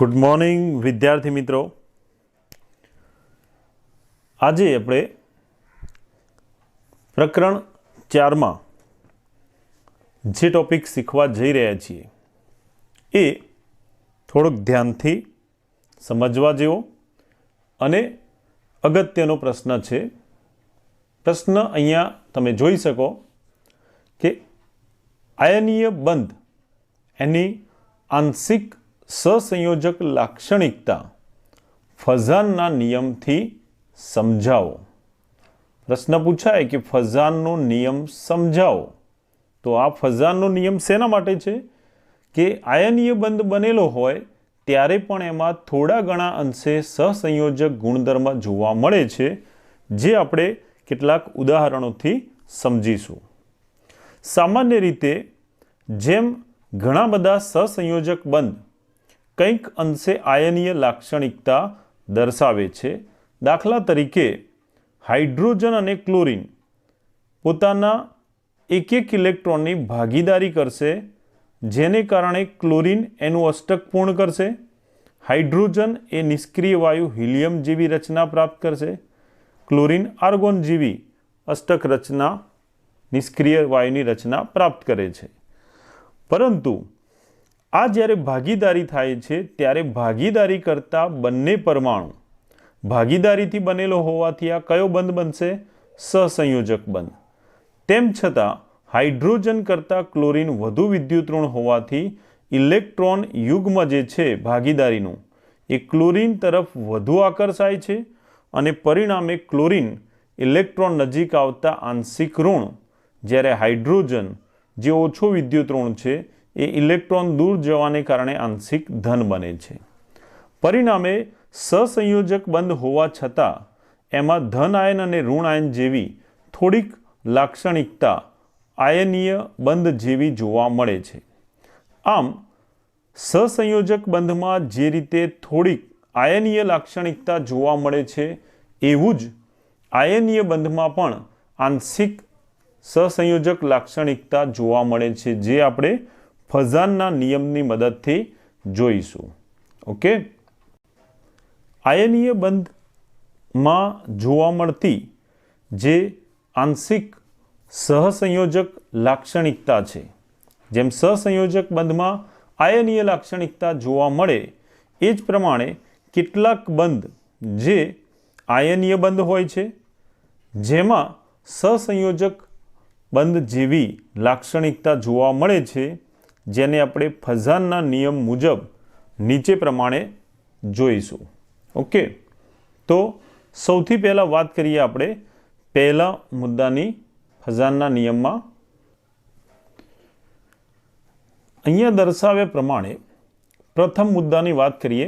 Good morning વિદ્યાર્થી મિત્રો। આજે આપણે પ્રકરણ 4 માં જે ટોપિક શીખવા જઈ રહ્યા છીએ એ થોડુંક ધ્યાનથી સમજવા જેવો અને અગત્યનો પ્રશ્ન છે। પ્રશ્ન અહીંયા તમે જોઈ શકો કે આયનીય બંધ એની આંશિક સહસંયોજક લાક્ષણિકતા ફઝાનના નિયમથી સમજાવો। પ્રશ્ન પૂછાય કે ફઝાનનો નિયમ સમજાવો, તો આ ફઝાનનો નિયમ શેના માટે છે કે આયનીય બંધ બનેલો હોય ત્યારે પણ એમાં થોડા ઘણા અંશે સહસંયોજક ગુણધર્મ જોવા મળે છે, જે આપણે કેટલાક ઉદાહરણોથી સમજીશું। સામાન્ય રીતે જેમ ઘણા બધા સહસંયોજક બંધ કંઈક અંશે આયનીય લાક્ષણિકતા દર્શાવે છે, દાખલા તરીકે હાઇડ્રોજન અને ક્લોરીન પોતાના એક એક ઇલેક્ટ્રોનની ભાગીદારી કરશે, જેને કારણે ક્લોરીન એનું અષ્ટક પૂર્ણ કરશે, હાઇડ્રોજન એ નિષ્ક્રિય વાયુ હિલિયમ જેવી રચના પ્રાપ્ત કરશે, ક્લોરીન આર્ગોન જેવી અષ્ટક રચના નિષ્ક્રિય વાયુની રચના પ્રાપ્ત કરે છે। પરંતુ આ જ્યારે ભાગીદારી થાય છે ત્યારે ભાગીદારી કરતા બંને પરમાણુ ભાગીદારીથી બનેલો હોવાથી આ કયો બંધ બનશે? સહસંયોજક બંધ। તેમ છતાં હાઇડ્રોજન કરતાં ક્લોરીન વધુ વિદ્યુતઋણ હોવાથી ઇલેક્ટ્રોન યુગ્મ જે છે ભાગીદારીનું એ ક્લોરીન તરફ વધુ આકર્ષાય છે અને પરિણામે ક્લોરીન ઇલેક્ટ્રોન નજીક આવતા આંશિક ઋણ, જ્યારે હાઇડ્રોજન જે ઓછો વિદ્યુતઋણ છે એ ઇલેક્ટ્રોન દૂર જવાને કારણે આંશિક ધન બને છે। પરિણામે સહસંયોજક બંધ હોવા છતાં એમાં ધન આયન અને ઋણ આયન જેવી થોડીક લાક્ષણિકતા આયનીય બંધ જેવી જોવા મળે છે। આમ સહસંયોજક બંધમાં જે રીતે થોડીક આયનીય લાક્ષણિકતા જોવા મળે છે એવું જ આયનીય બંધમાં પણ આંશિક સહસંયોજક લાક્ષણિકતા જોવા મળે છે, જે આપણે ફઝાનના નિયમની મદદથી જોઈશું। ઓકે, આયનીય બંધમાં જોવા મળતી જે આંશિક સહસંયોજક લાક્ષણિકતા છે, જેમ સહસંયોજક બંધમાં આયનીય લાક્ષણિકતા જોવા મળે એ જ પ્રમાણે કેટલાક બંધ જે આયનીય બંધ હોય છે જેમાં સહસંયોજક બંધ જેવી લાક્ષણિકતા જોવા મળે છે, જેને આપણે ફઝાનના નિયમ મુજબ નીચે પ્રમાણે જોઈશું। ઓકે, તો સૌથી પહેલાં વાત કરીએ આપણે પહેલા મુદ્દાની ફઝાનના નિયમમાં। અહીંયા દર્શાવ્યા પ્રમાણે પ્રથમ મુદ્દાની વાત કરીએ,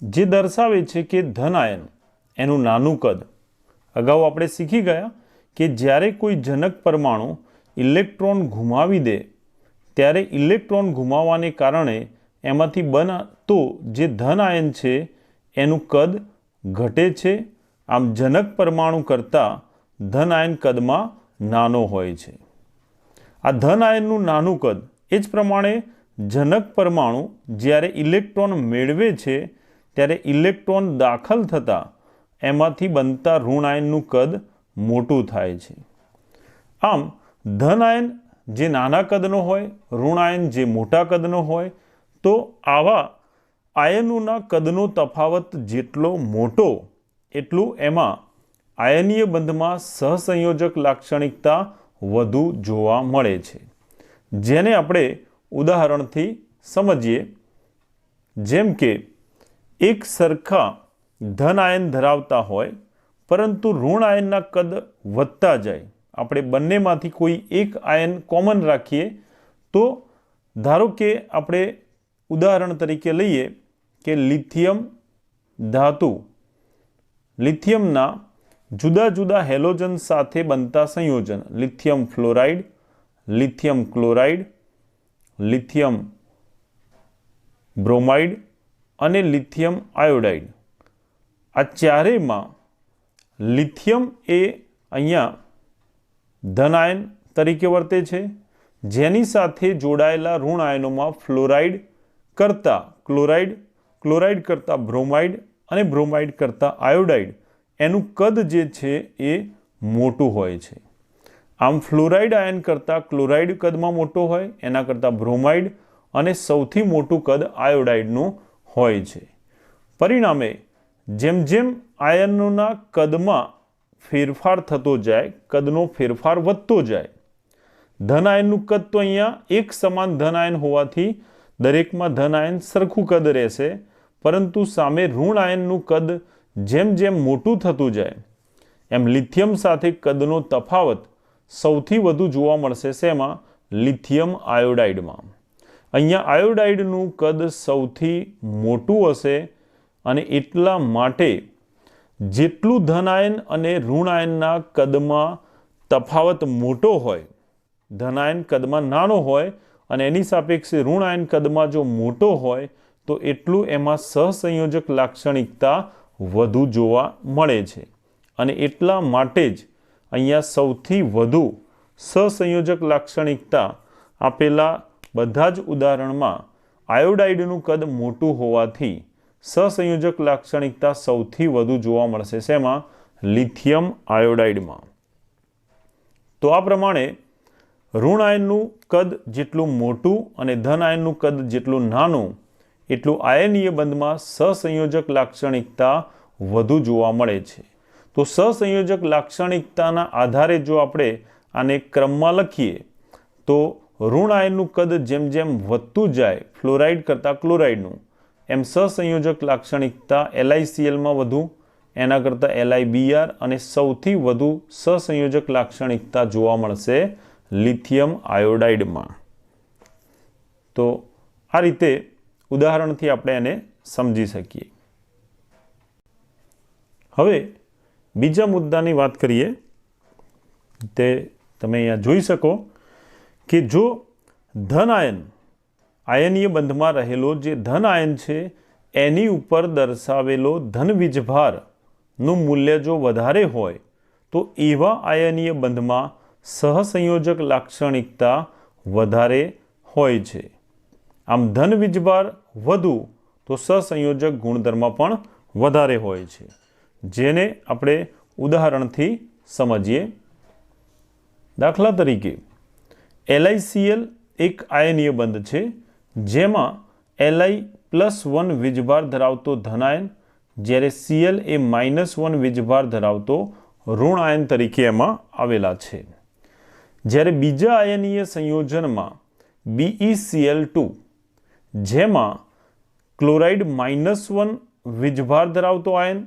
જે દર્શાવે છે કે ધન આયન એનું નાનું કદ। અગાઉ આપણે શીખી ગયા કે જ્યારે કોઈ જનક પરમાણુ ઇલેક્ટ્રોન ગુમાવી દે ત્યારે ઇલેક્ટ્રોન ગુમાવવાને કારણે એમાંથી બનતો જે ધન આયન છે એનું કદ ઘટે છે। આમ જનક પરમાણુ કરતાં ધન આયન કદમાં નાનો હોય છે। આ ધન આયનનું નાનું કદ એ જ પ્રમાણે જનક પરમાણુ જ્યારે ઇલેક્ટ્રોન મેળવે છે ત્યારે ઇલેક્ટ્રોન દાખલ થતાં એમાંથી બનતા ઋણ આયનનું કદ મોટું થાય છે। આમ ધન આયન જે નાના કદનો હોય, ઋણ આયન જે મોટા કદનો હોય, તો આવા આયનોના કદનો તફાવત જેટલો મોટો એટલું એમાં આયનીય બંધમાં સહસંયોજક લાક્ષણિકતા વધુ જોવા મળે છે, જેને આપણે ઉદાહરણથી સમજીએ। જેમ કે એક સરખા ધન આયન ધરાવતા હોય પરંતુ ઋણ આયનના કદ વધતા જાય, આપણે બંનેમાંથી કોઈ એક આયન કોમન રાખીએ, તો ધારો કે આપણે ઉદાહરણ તરીકે લઈએ કે લિથિયમ ધાતુ, લિથિયમના જુદા જુદા હેલોજન સાથે બનતા સંયોજન lithium fluoride, lithium chloride, lithium bromide અને લિથિયમ આયોડાઇડ, આ ચારેયમાં લિથિયમ એ અહીંયા ધન આયન તરીકે વર્તે છે, જેની સાથે જોડાયેલા ઋણ આયનોમાં ફ્લોરાઇડ કરતાં ક્લોરાઇડ ક્લોરાઇડ કરતાં બ્રોમાઇડ અને બ્રોમાઇડ કરતાં આયોડાઇડ એનું કદ જે છે એ મોટું હોય છે. આમ ફ્લોરાઇડ આયન કરતાં ક્લોરાઇડ કદમાં મોટો હોય, એના કરતાં બ્રોમાઇડ અને સૌથી મોટું કદ આયોડાઇડનું હોય છે. પરિણામે જેમ જેમ આયનોના કદમાં ફેરફાર થતો જાય, કદનો ફેરફાર વધતો જાય. ધન આયનનું કદ તો અહીંયા એક સમાન ધન આયન હોવાથી દરેકમાં ધન આયન સરખું કદ રહેશે, પરંતુ સામે ઋણ આયનનું કદ જેમ જેમ મોટું થતું જાય એમ લિથિયમ સાથે કદનો તફાવત સૌથી વધુ જોવા મળશે. શેમાં? લિથિયમ આયોડાઇડમાં. અહીંયા આયોડાઇડનું કદ સૌથી મોટું હશે અને એટલા માટે જેટલું ધન આયન અને ઋણ આયનના કદમાં તફાવત મોટો હોય, ધન આયન કદમાં નાનો હોય અને એની સાપેક્ષે ઋણ આયન કદમાં જો મોટો હોય તો એટલું એમાં સહસંયોજક લાક્ષણિકતા વધુ જોવા મળે છે. અને એટલા માટે જ અહીંયા સૌથી વધુ સહસંયોજક લાક્ષણિકતા આપેલા બધા જ ઉદાહરણમાં આયોડાઇડનું કદ મોટું હોવાથી સહસંયોજક લાક્ષણિકતા સૌથી વધુ જોવા મળશે. શેમાં? લિથિયમ આયોડાઇડમાં. તો આ પ્રમાણે ઋણ આયનનું કદ જેટલું મોટું અને ધન આયનનું કદ જેટલું નાનું એટલું આયનીય બંધમાં સહસંયોજક લાક્ષણિકતા વધુ જોવા મળે છે. તો સહસંયોજક લાક્ષણિકતાના આધારે જો આપણે આને ક્રમમાં લખીએ તો ઋણ આયનનું કદ જેમ જેમ વધતું જાય ફ્લોરાઇડ કરતાં ક્લોરાઇડનું, એમ સહસંયોજક લાક્ષણિકતા LiClમાં વધુ, એના કરતાં LiBr અને સૌથી વધુ સહસંયોજક લાક્ષણિકતા જોવા મળશે લિથિયમ આયોડાઇડમાં. તો આ રીતે ઉદાહરણથી આપણે એને સમજી શકીએ. હવે બીજા મુદ્દાની વાત કરીએ. તે તમે અહીંયા જોઈ શકો કે જો ધન આયન આયનીય બંધમાં રહેલો જે ધન આયન છે એની ઉપર દર્શાવેલો ધન વીજભારનું મૂલ્ય જો વધારે હોય તો એવા આયનીય બંધમાં સહસંયોજક લાક્ષણિકતા વધારે હોય છે. આમ ધન વીજભાર વધુ તો સહસંયોજક ગુણધર્મ પણ વધારે હોય છે, જેને આપણે ઉદાહરણથી સમજીએ. દાખલા તરીકે LiCl એક આયનીય બંધ છે જેમાં Li+1 વીજભાર ધરાવતો ધન આયન, જ્યારે Cl એ -1 વીજભાર ધરાવતો ઋણ આયન તરીકે એમાં આવેલા છે. જ્યારે બીજા આયનીય સંયોજનમાં BeCl2 જેમાં ક્લોરાઇડ -1 વીજભાર ધરાવતો આયન,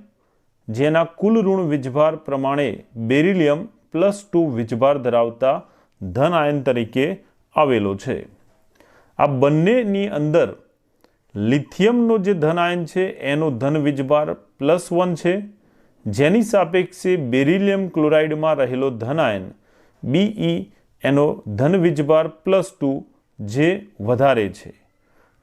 જેના કુલ ઋણ વીજભાર પ્રમાણે બેરિલિયમ +2 વીજભાર ધરાવતા ધન આયન તરીકે આવેલો છે. આ બંનેની અંદર લિથિયમનો જે ધન આયન છે એનો ધન વીજભાર +1 છે, જેની સાપેક્ષે બેરિલિયમ ક્લોરાઇડમાં રહેલો ધન આયન Be એનો ધન વીજભાર +2 જે વધારે છે.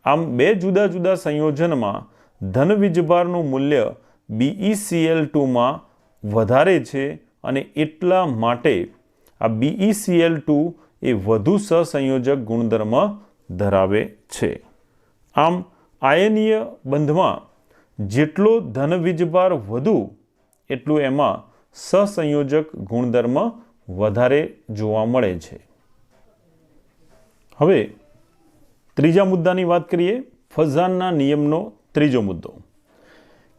આમ બે જુદા જુદા સંયોજનમાં ધન વીજભારનું મૂલ્ય BeCl2માં વધારે છે અને એટલા માટે આ BeCl2 એ વધુ સહસંયોજક ગુણધર્મ ધરાવે છે. આમ આયનીય બંધમાં જેટલો ધન વીજભાર વધુ એટલું એમાં સહસંયોજક ગુણધર્મ વધારે જોવા મળે છે. હવે ત્રીજા મુદ્દાની વાત કરીએ. ફઝાનના નિયમનો ત્રીજો મુદ્દો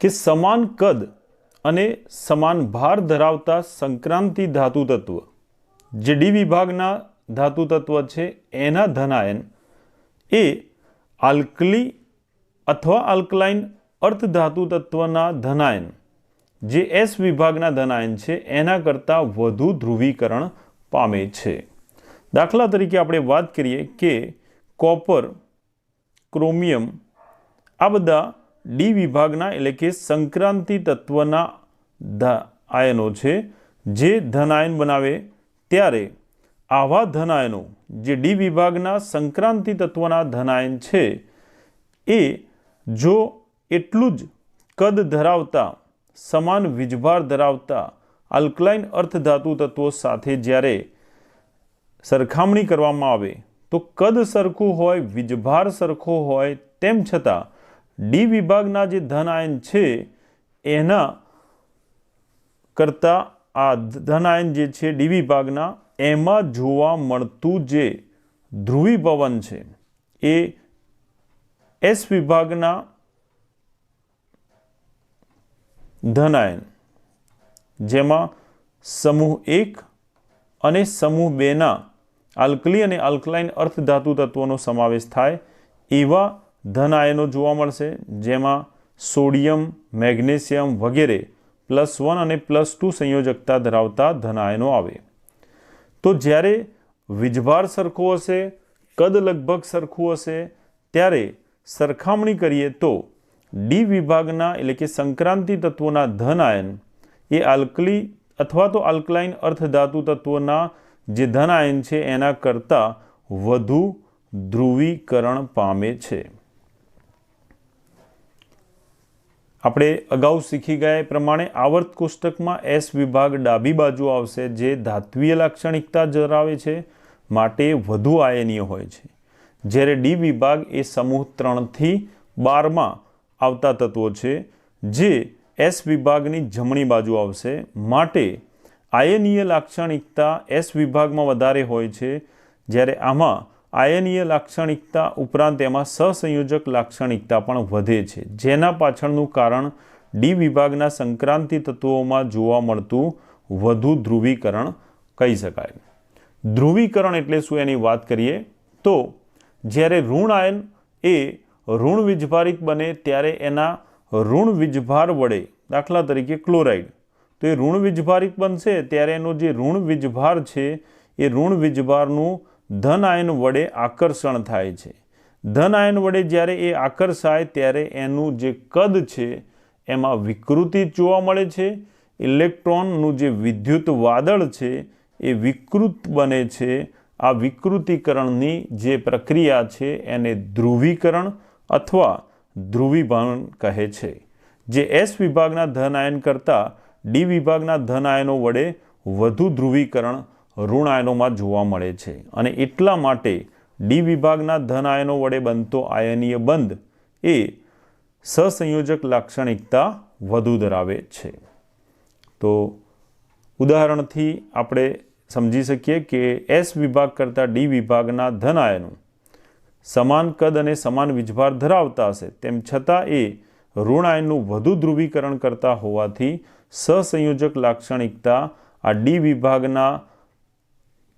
કે સમાન કદ અને સમાન ભાર ધરાવતા સંક્રાંતિ ધાતુ તત્વ જે ડી વિભાગના ધાતુ તત્વ છે એના ધન આયન એ આલ્કલી અથવા આલ્કલાઇન અર્ધધાતુ તત્વના ધન આયન જે S વિભાગના ધન આયન છે એના કરતાં વધુ ધ્રુવીકરણ પામે છે. દાખલા તરીકે આપણે વાત કરીએ કે કોપર, ક્રોમિયમ આ બધા ડી વિભાગના એટલે કે સંક્રાંતિ તત્વના આયનો છે જે ધન આયન બનાવે, ત્યારે આવા ધન આયનો જે ડી વિભાગના સંક્રાંતિ તત્વના ધન આયન છે એ જો એટલું જ કદ ધરાવતા સમાન વીજભાર ધરાવતા આલ્કલાઇન અર્ધધાતુ તત્વો સાથે જ્યારે સરખામણી કરવામાં આવે તો કદ સરખું હોય, વીજભાર સરખો હોય, તેમ છતાં ડી વિભાગના જે ધન આયન છે એના કરતાં આ ધન આયન જે છે ડી વિભાગના એમાં જોવા મળતું જે ધ્રુવીભવન છે એ એસ વિભાગના ધન આયન જેમાં સમૂહ 1 અને સમૂહ 2ના આલ્કલી અને આલ્કલાઇન અર્ધધાતુ તત્વોનો સમાવેશ થાય એવા ધન આયનો જોવા મળશે, જેમાં સોડિયમ, મેગ્નેશિયમ વગેરે +1 અને +2 સંયોજકતા ધરાવતા ધન આયનો આવે. તો જ્યારે વીજભાર સરખો હશે, કદ લગભગ સરખું હશે, ત્યારે સરખામણી કરીએ તો ડી વિભાગના એટલે કે સંક્રાંતિ તત્વોના ધન આયન એ આલ્કલી અથવા તો આલ્કલાઇન અર્ધધાતુ તત્વોના જે ધન આયન છે એના કરતાં વધુ ધ્રુવીકરણ પામે છે. આપણે અગાઉ શીખી ગયા એ પ્રમાણે આવર્ત કોષ્ટકમાં એસ વિભાગ ડાબી બાજુ આવશે, જે ધાત્વીય લાક્ષણિકતા ધરાવે છે, માટે વધુ આયનીય હોય છે, જ્યારે ડી વિભાગ એ સમૂહ 3 થી 12માં આવતા તત્વો છે, જે એસ વિભાગની જમણી બાજુ આવશે, માટે આયનીય લાક્ષણિકતા એસ વિભાગમાં વધારે હોય છે, જ્યારે આમાં આયનીય લાક્ષણિકતા ઉપરાંત એમાં સહસંયોજક લાક્ષણિકતા પણ વધે છે, જેના પાછળનું કારણ ડી વિભાગના સંક્રાંતિ તત્વોમાં જોવા મળતું વધુ ધ્રુવીકરણ કહી શકાય. ધ્રુવીકરણ એટલે શું એની વાત કરીએ તો જ્યારે ઋણ આયન એ ઋણ વીજભારિત બને ત્યારે એના ઋણ વીજભાર વડે, દાખલા તરીકે ક્લોરાઇડ, તો એ ઋણ વીજભારિત બનશે ત્યારે એનો જે ઋણ વીજભાર છે એ ઋણ વીજભારનું ધન આયન વડે આકર્ષણ થાય છે. ધન આયન વડે જ્યારે એ આકર્ષાય ત્યારે એનું જે કદ છે એમાં વિકૃતિ જોવા મળે છે. ઇલેક્ટ્રોનનું જે વિદ્યુત વાદળ છે એ વિકૃત બને છે. આ વિકૃતિકરણની જે પ્રક્રિયા છે એને ધ્રુવીકરણ અથવા ધ્રુવીભવન કહે છે, જે એસ વિભાગના ધન આયન કરતાં ડી વિભાગના ધન આયનો વડે વધુ ધ્રુવીકરણ ઋણ આયનોમાં જોવા મળે છે, અને એટલા માટે ડી વિભાગના ધન આયનો વડે બનતો આયનીય બંધ એ સહસંયોજક લાક્ષણિકતા વધુ ધરાવે છે. તો ઉદાહરણથી આપણે સમજી શકીએ કે એસ વિભાગ કરતાં ડી વિભાગના ધન આયનો સમાન કદ અને સમાન વીજભાર ધરાવતા હશે, તેમ છતાં એ ઋણ આયનનું વધુ ધ્રુવીકરણ કરતા હોવાથી સહસંયોજક લાક્ષણિકતા આ ડી વિભાગના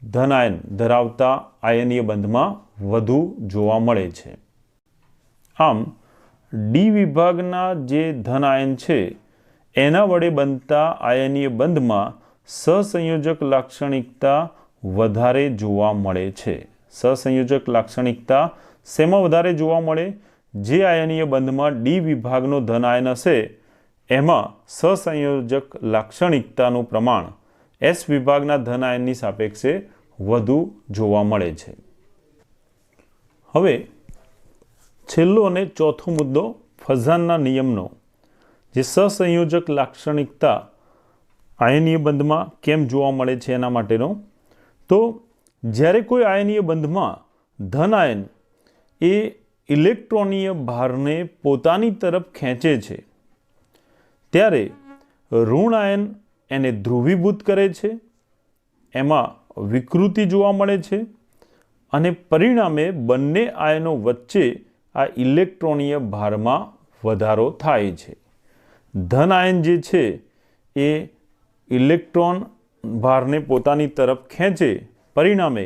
ધન આયન ધરાવતા આયનીય બંધમાં વધુ જોવા મળે છે. આમ ડી વિભાગના જે ધન આયન છે એના વડે બનતા આયનીય બંધમાં સહસંયોજક લાક્ષણિકતા વધારે જોવા મળે છે. સહસંયોજક લાક્ષણિકતા શેમાં વધારે જોવા મળે? જે આયનીય બંધમાં ડી વિભાગનો ધન આયન હશે એમાં સહસંયોજક લાક્ષણિકતાનું પ્રમાણ એસ વિભાગના ધન આયનની સાપેક્ષે વધુ જોવા મળે છે. હવે છેલ્લો અને ચોથો મુદ્દો ફઝાનના નિયમનો, જે સહસંયોજક લાક્ષણિકતા આયનીય બંધમાં કેમ જોવા મળે છે એના માટેનો. તો જ્યારે કોઈ આયનીય બંધમાં ધન આયન એ ઇલેક્ટ્રોનીય ભારને પોતાની તરફ ખેંચે છે ત્યારે ઋણ આયન એને ધ્રુવીભૂત કરે છે, એમાં વિકૃતિ જોવા મળે છે, અને પરિણામે બંને આયનો વચ્ચે આ ઇલેક્ટ્રોનીય ભારમાં વધારો થાય છે. ધન આયન જે છે એ ઇલેક્ટ્રોન ભારને પોતાની તરફ ખેંચે, પરિણામે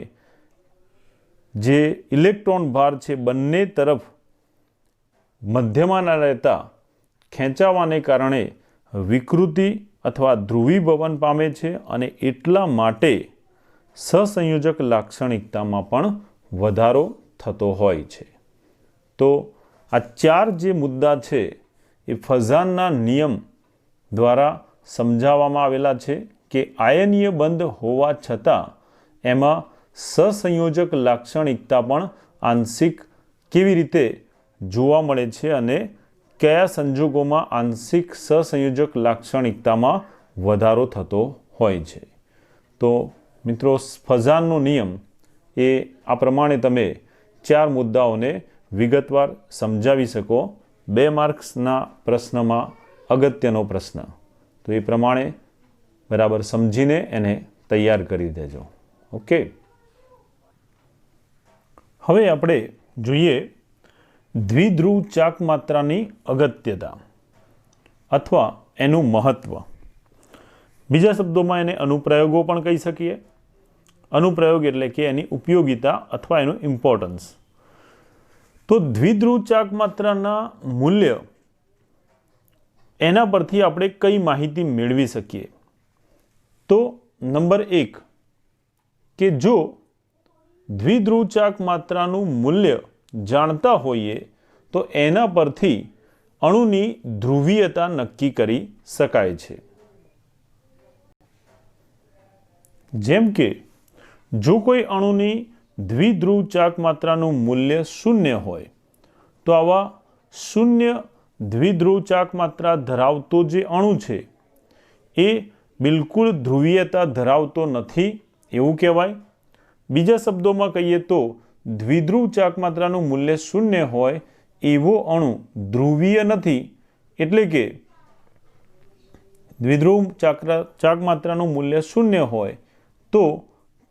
જે ઇલેક્ટ્રોન ભાર છે બંને તરફ મધ્યમાં ન રહેતા ખેંચાવાને કારણે વિકૃતિ અથવા ધ્રુવીભવન પામે છે, અને એટલા માટે સહસંયોજક લાક્ષણિકતામાં પણ વધારો થતો હોય છે. તો આ 4 જે મુદ્દા છે એ ફઝાનના નિયમ દ્વારા સમજાવવામાં આવેલા છે કે આયનીય બંધ હોવા છતાં એમાં સહસંયોજક લાક્ષણિકતા પણ આંશિક કેવી રીતે જોવા મળે છે અને કયા સંજોગોમાં આંશિક સહસંયોજક લાક્ષણિકતામાં વધારો થતો હોય છે. તો મિત્રો, ફઝાનનો નિયમ એ આ પ્રમાણે તમે 4 મુદ્દાઓને વિગતવાર સમજાવી શકો 2 માર્ક્સના પ્રશ્નમાં અગત્યનો પ્રશ્ન. તો એ પ્રમાણે બરાબર સમજીને એને તૈયાર કરી દેજો. ઓકે. હવે આપણે જોઈએ દ્વિધ્રુવ ચાક માત્રાની અગત્યતા અથવા એનું મહત્વ. બીજા શબ્દોમાં એને અનુપ્રયોગો પણ કહી શકીએ. અનુપ્રયોગ એટલે કે એની ઉપયોગિતા અથવા એનું ઇમ્પોર્ટન્સ. તો દ્વિધ્રુવ ચાક માત્રાના મૂલ્ય એના પરથી આપણે કઈ માહિતી મેળવી શકીએ? તો નંબર 1 કે જો દ્વિધ્રુવ ચાક માત્રાનું મૂલ્ય જાણતા હોઈએ તો એના પરથી અણુની ધ્રુવીયતા નક્કી કરી શકાય છે. જેમ કે જો કોઈ અણુની દ્વિધ્રુવ ચાક માત્રાનું મૂલ્ય 0 હોય તો આવા શૂન્ય દ્વિધ્રુવ ચાક માત્રા ધરાવતો જે અણુ છે એ બિલકુલ ધ્રુવીયતા ધરાવતો નથી એવું કહેવાય. બીજા શબ્દોમાં કહીએ તો દ્વિધ્રુવ ચાક માત્રાનું મૂલ્ય 0 હોય એવો અણુ ધ્રુવીય નથી. એટલે કે દ્વિધ્રુવ ચાક માત્રાનું મૂલ્ય 0 હોય તો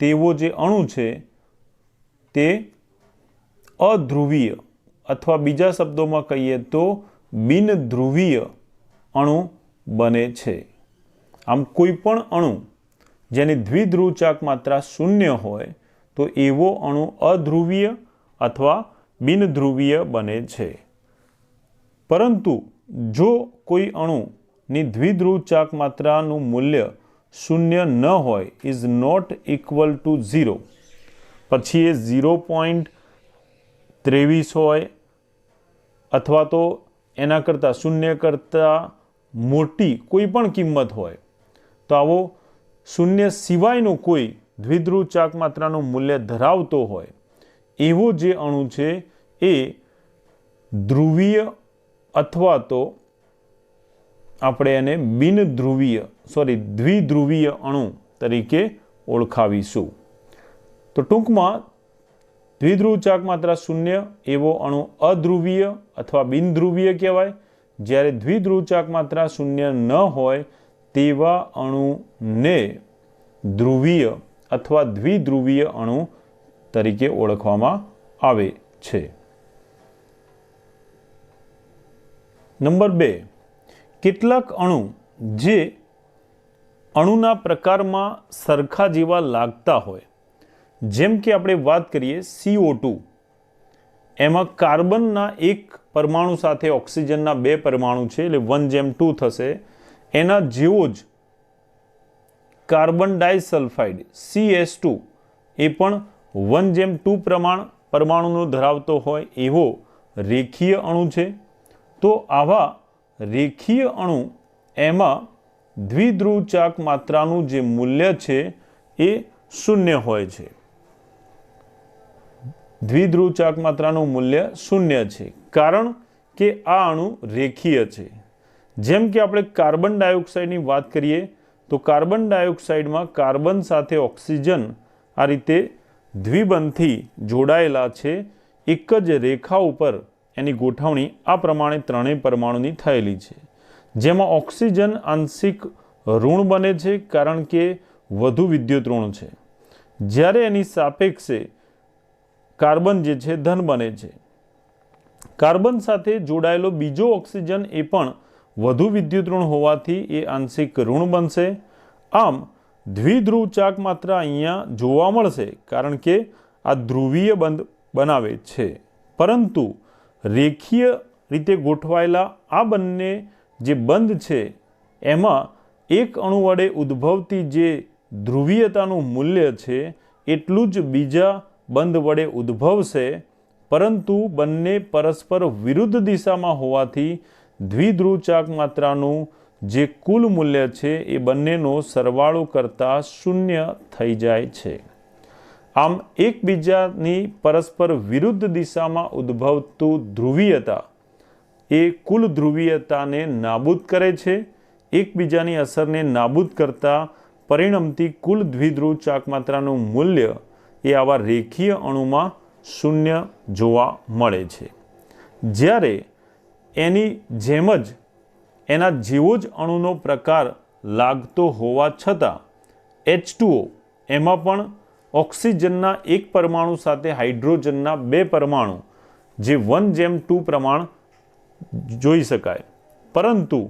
તેવો જે અણુ છે તે અધ્રુવીય અથવા બીજા શબ્દોમાં કહીએ તો બિનધ્રુવીય અણુ બને છે. આમ કોઈ પણ અણુ જેની દ્વિધ્રુવ ચાક માત્રા 0 હોય તો એવો અણુ અધ્રુવીય અથવા બિનધ્રુવીય બને છે. પરંતુ જો કોઈ અણુની દ્વિધ્રુવ ચાક માત્રાનું મૂલ્ય 0 ન હોય, ઇઝ નોટ ઇક્વલ ટુ 0, પછી એ 0.23 હોય અથવા તો એના કરતાં 0 કરતાં મોટી કોઈ પણ કિંમત હોય તો આવો 0 સિવાયનું કોઈ દ્વિધ્રુવ ચાક માત્રાનું મૂલ્ય ધરાવતો હોય એવો જે અણુ છે એ ધ્રુવીય અથવા તો આપણે એને દ્વિધ્રુવીય અણુ તરીકે ઓળખાવીશું. તો ટૂંકમાં દ્વિધ્રુવ ચાક માત્રા 0 એવો અણુ અધ્રુવીય અથવા બિનધ્રુવીય કહેવાય. જ્યારે દ્વિધ્રુવ ચાક માત્રા 0 ન હોય તેવા અણુને ધ્રુવીય અથવા દ્વિધ્રુવીય અણુ તરીકે ઓળખવામાં આવે છે. નંબર 2, કેટલાક અણુ જે અણુના પ્રકારમાં સરખા જેવા લાગતા હોય, જેમ કે આપણે વાત કરીએ CO2, એમાં કાર્બનના એક પરમાણુ સાથે ઓક્સિજનના 2 પરમાણુ છે એટલે 1:2 થશે. એના જેવો જ કાર્બન ડાઇસલ્ફાઇડ CS2 એ પણ 1:2 પરમાણુનો ધરાવતો હોય એવો રેખીય અણુ છે. તો આવા રેખીય અણુ એમાં દ્વિધ્રુવ ચાક માત્રાનું જે મૂલ્ય છે એ 0 હોય છે. દ્વિધ્રુવ ચાક માત્રાનું મૂલ્ય 0 છે કારણ કે આ અણુ રેખીય છે. જેમ કે આપણે કાર્બન ડાયોક્સાઇડની વાત કરીએ તો કાર્બન ડાયોક્સાઇડમાં કાર્બન સાથે ઓક્સિજન આ રીતે દ્વિબંધથી જોડાયેલા છે. એક જ રેખા ઉપર એની ગોઠવણી આ પ્રમાણે 3 પરમાણુની થયેલી છે, જેમાં ઓક્સિજન આંશિક ઋણ બને છે કારણ કે વધુ વિદ્યુત ઋણ છે, જ્યારે એની સાપેક્ષે કાર્બન જે છે ધન બને છે. કાર્બન સાથે જોડાયેલો બીજો ઓક્સિજન એ પણ વધુ વિદ્યુત ઋણ હોવાથી એ આંશિક ઋણ બનશે. આમ દ્વિધ્રુવ ચાક માત્રા અહીંયા જોવા મળશે કારણ કે આ ધ્રુવીય બંધ બનાવે છે. પરંતુ રેખીય રીતે ગોઠવાયેલા આ બંને જે બંધ છે એમાં એક અણુ વડે ઉદ્ભવતી જે ધ્રુવીયતાનું મૂલ્ય છે એટલું જ બીજા બંધ વડે ઉદ્ભવશે. પરંતુ બંને પરસ્પર વિરુદ્ધ દિશામાં હોવાથી દ્વિધ્રુવ ચાક માત્રાનું જે કુલ મૂલ્ય છે એ બંનેનો સરવાળો કરતાં 0 થઈ જાય છે. આમ એકબીજાની પરસ્પર વિરુદ્ધ દિશામાં ઉદ્ભવતું ધ્રુવીયતા એ કુલ ધ્રુવીયતાને નાબૂદ કરે છે. એકબીજાની અસરને નાબૂદ કરતાં પરિણમતી કુલ દ્વિધ્રુવ ચાક માત્રાનું મૂલ્ય એ આવા રેખીય અણુમાં 0 જોવા મળે છે. જ્યારે એની જેમ જ એના જેવો જ અણુનો પ્રકાર લાગતો હોવા છતાં H2O એમાં પણ ઓક્સિજનના એક પરમાણુ સાથે હાઇડ્રોજનના 2 પરમાણુ જે 1:2 પ્રમાણ જોઈ શકાય, પરંતુ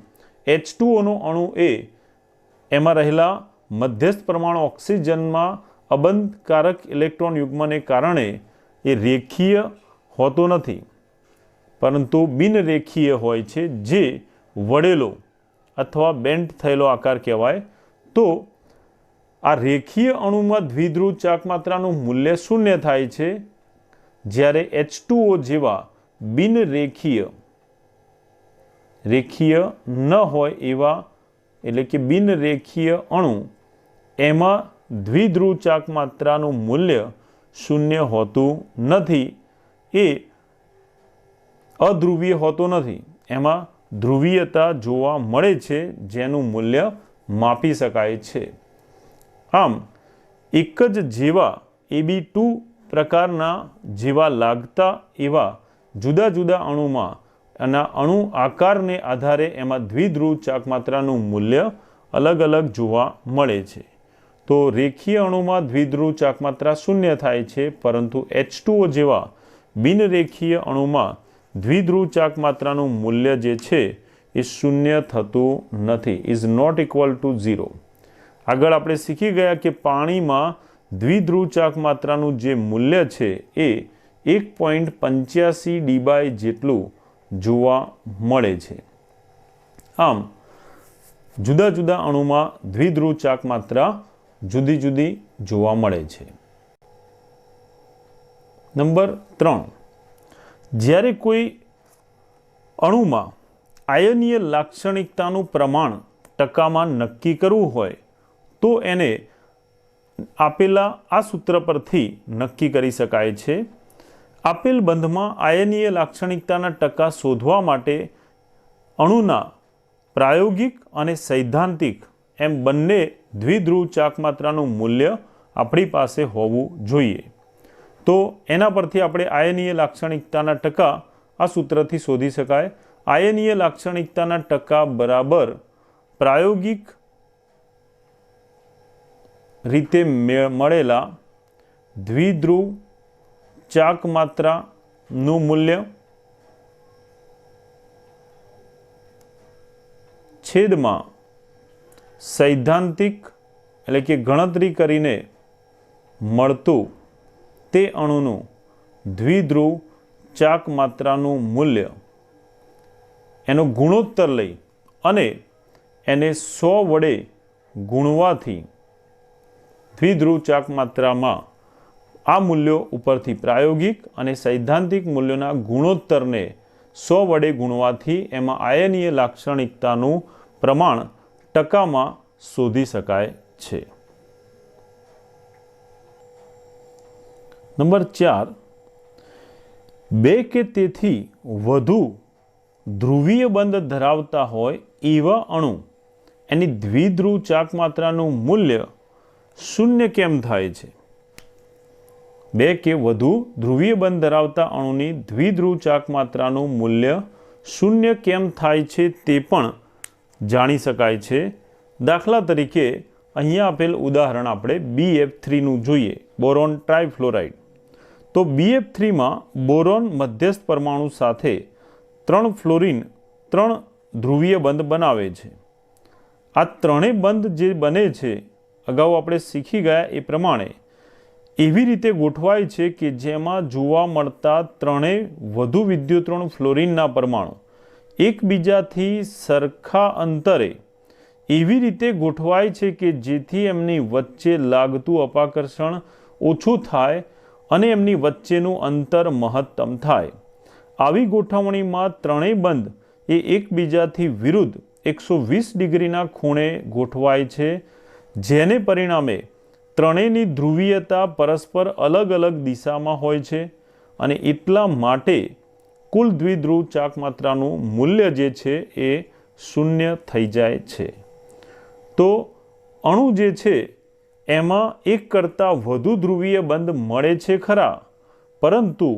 H2Oનો અણુ એમાં રહેલા મધ્યસ્થ પરમાણુ ઓક્સિજનમાં અબંધકારક ઇલેક્ટ્રોન યુગ્મને કારણે એ રેખીય હોતો નથી, પરંતુ બિનરેખીય હોય છે, જે વળેલો અથવા બેન્ટ થયેલો આકાર કહેવાય. તો આ રેખીય અણુમાં દ્વિધ્રુવ ચાક માત્રાનું મૂલ્ય 0 થાય છે, જ્યારે H2O જેવા બિનરેખીય ન હોય એવા એટલે કે બિનરેખીય અણુ એમાં દ્વિધ્રુવ ચાક માત્રાનું મૂલ્ય 0 હોતું નથી. એ અધ્રુવીય હોતો નથી, એમાં ધ્રુવીયતા જોવા મળે છે, જેનું મૂલ્ય માપી શકાય છે. આમ એક જ જેવા Ab2 પ્રકારના જેવા લાગતા એવા જુદા જુદા અણુમાં અને અણુ આકારને આધારે એમાં દ્વિધ્રુવ ચાક માત્રાનું મૂલ્ય અલગ અલગ જોવા મળે છે. તો રેખીય અણુમાં દ્વિધ્રુવ ચાક માત્રા 0 થાય છે, પરંતુ H2O જેવા બિનરેખીય અણુમાં દ્વિધ્રુવ ચાક માત્રાનું મૂલ્ય જે છે એ 0 થતું નથી, ઇઝ નોટ ઇક્વલ ટુ 0. આગળ આપણે શીખી ગયા કે પાણીમાં દ્વિધ્રુવ ચાક માત્રાનું જે મૂલ્ય છે એ 1.85 dBi જેટલું જોવા મળે છે. આમ જુદા જુદા અણુમાં દ્વિધ્રુવ ચાક માત્રા જુદી જુદી જોવા મળે છે. નંબર 3, જ્યારે કોઈ અણુમાં આયનીય લાક્ષણિકતાનું પ્રમાણ ટકામાં નક્કી કરવું હોય તો એને આપેલા આ સૂત્ર પરથી નક્કી કરી શકાય છે. આપેલ બંધમાં આયનીય લાક્ષણિકતાના ટકા શોધવા માટે અણુના પ્રાયોગિક અને સૈદ્ધાંતિક એમ બંને દ્વિધ્રુવ ચાક માત્રાનું મૂલ્ય આપણી પાસે હોવું જોઈએ. તો એના પરથી આપણે આયનીય લાક્ષણિકતાના ટકા આ સૂત્રથી શોધી શકાય. આયનીય લાક્ષણિકતાના ટકા બરાબર પ્રાયોગિક રીતે મળેલા દ્વિધ્રુવ ચાક માત્રાનું મૂલ્ય છેદમાં સૈદ્ધાંતિક એટલે કે ગણતરી કરીને મળતું તે અણુનું દ્વિધ્રુવ ચાક માત્રાનું મૂલ્ય એનો ગુણોત્તર લઈ અને એને 100 વડે ગુણવાથી દ્વિધ્રુવ ચાક માત્રામાં આ મૂલ્યો ઉપરથી પ્રાયોગિક અને સૈદ્ધાંતિક મૂલ્યોના ગુણોત્તરને 100 વડે ગુણવાથી એમાં આયનીય લાક્ષણિકતાનું પ્રમાણ ટકામાં શોધી શકાય છે. નંબર 4, 2 કે તેથી વધુ ધ્રુવીય બંધ ધરાવતા હોય એવા અણુ એની દ્વિધ્રુવ ચાક માત્રાનું મૂલ્ય 0 કેમ થાય છે? 2 કે વધુ ધ્રુવીય બંધ ધરાવતા અણુની દ્વિધ્રુવ ચાક માત્રાનું મૂલ્ય 0 કેમ થાય છે તે પણ જાણી શકાય છે. દાખલા તરીકે અહીંયા આપેલ ઉદાહરણ આપણે BF3નું જોઈએ, બોરોન ટ્રાઇફ્લોરાઇડ. તો BF3માં બોરોન મધ્યસ્થ પરમાણુ સાથે 3 ફ્લોરિન 3 ધ્રુવીય બંધ બનાવે છે. આ ત્રણેય બંધ જે બને છે અગાઉ આપણે શીખી ગયા એ પ્રમાણે એવી રીતે ગોઠવાય છે કે જેમાં જોવા મળતા ત્રણેય વધુ વિદ્યુતઋણ ફ્લોરિનના પરમાણુ એકબીજાથી સરખા અંતરે એવી રીતે ગોઠવાય છે કે જેથી એમની વચ્ચે લાગતું અપાકર્ષણ ઓછું થાય અને એમની વચ્ચેનું અંતર મહત્તમ થાય. આવી ગોઠવણીમાં ત્રણેય બંધ એ એકબીજાથી વિરુદ્ધ 120 ડિગ્રીના ખૂણે ગોઠવાય છે, જેને પરિણામે ત્રણેયની ધ્રુવીયતા પરસ્પર અલગ અલગ દિશામાં હોય છે અને એટલા માટે કુલ દ્વિધ્રુવ ચાક માત્રાનું મૂલ્ય જે છે એ 0 થઈ જાય છે. તો અણુ જે છે એમાં એક કરતાં વધુ ધ્રુવીય બંધ મળે છે ખરા, પરંતુ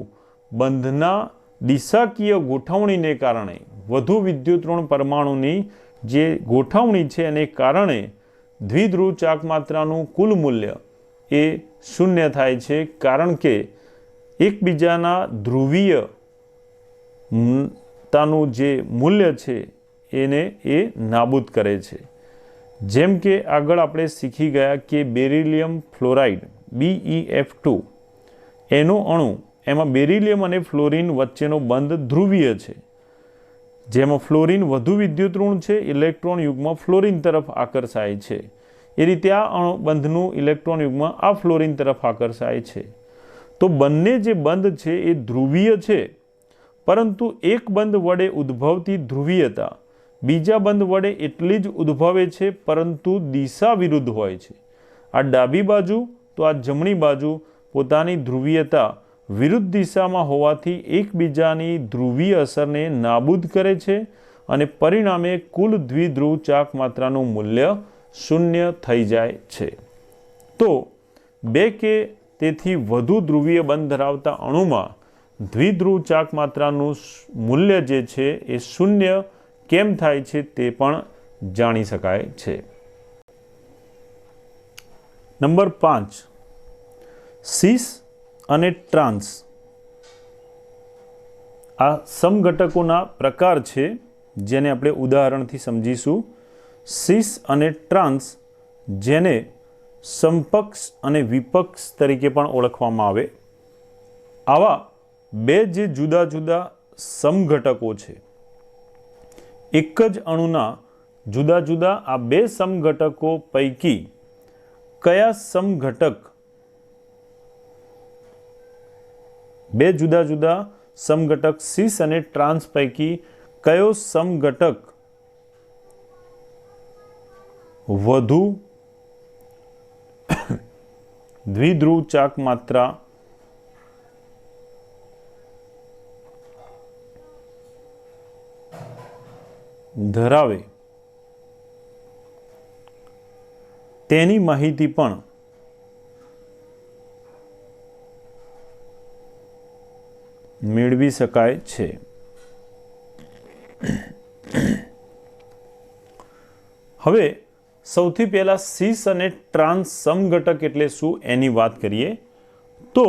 બંધના દિશાકીય ગોઠવણીને કારણે વધુ વિદ્યુત ઋણ પરમાણુની જે ગોઠવણી છે એને કારણે દ્વિધ્રુવ ચાક માત્રાનું કુલ મૂલ્ય એ શૂન્ય થાય છે, કારણ કે એકબીજાના ધ્રુવીય તાનું જે મૂલ્ય છે એને એ નાબૂદ કરે છે. જેમ કે આગળ આપણે શીખી ગયા કે બેરિલિયમ ફ્લોરાઇડ BeF2 એનો અણુ, એમાં બેરિલિયમ અને ફ્લોરિન વચ્ચેનો બંધ ધ્રુવીય છે, જેમાં ફ્લોરિન વધુ વિદ્યુત ઋણ છે, ઇલેક્ટ્રોન યુગ્મ ફ્લોરિન તરફ આકર્ષાય છે. એ રીતે આ અણુ બંધનું ઇલેક્ટ્રોન યુગ્મ આ ફ્લોરિન તરફ આકર્ષાય છે. તો બંને જે બંધ છે એ ધ્રુવીય છે, પરંતુ એક બંધ વડે ઉદ્ભવતી ધ્રુવીયતા બીજા બંધ વડે એટલી જ ઉદ્ભવે છે, પરંતુ દિશા વિરુદ્ધ હોય છે. આ ડાબી બાજુ તો આ જમણી બાજુ પોતાની ધ્રુવીયતા વિરુદ્ધ દિશામાં હોવાથી એકબીજાની ધ્રુવીય અસરને નાબૂદ કરે છે અને પરિણામે કુલ દ્વિધ્રુવ ચાક માત્રાનું મૂલ્ય શૂન્ય થઈ જાય છે. તો બે કે તેથી વધુ ધ્રુવીય બંધ ધરાવતા અણુમાં દ્વિધ્રુવ ચાક માત્રાનું મૂલ્ય જે છે એ શૂન્ય કેમ થાય છે તે પણ જાણી શકાય છે. નંબર 5, સિસ અને ટ્રાન્સ. આ સમઘટકોના પ્રકાર છે જેને આપણે ઉદાહરણથી સમજીશું. સિસ અને ટ્રાન્સ, જેને સમપક્ષ અને વિપક્ષ તરીકે પણ ઓળખવામાં આવે, આવા બે જે જુદા જુદા સમઘટકો છે, એક જ અણુના જુદા જુદા આ બે સમઘટકો પૈકી કયા સમઘટક, બે જુદા જુદા સમઘટક સિસ અને ટ્રાન્સ પૈકી કયો સમઘટક વધુ દ્વિધ્રુવ ચાક માત્રા ધરાવે તેની માહિતી પણ મેળવી શકાય છે. હવે સૌથી પહેલા સિસ અને ટ્રાન્સ સમઘટક એટલે શું એની વાત કરીએ. તો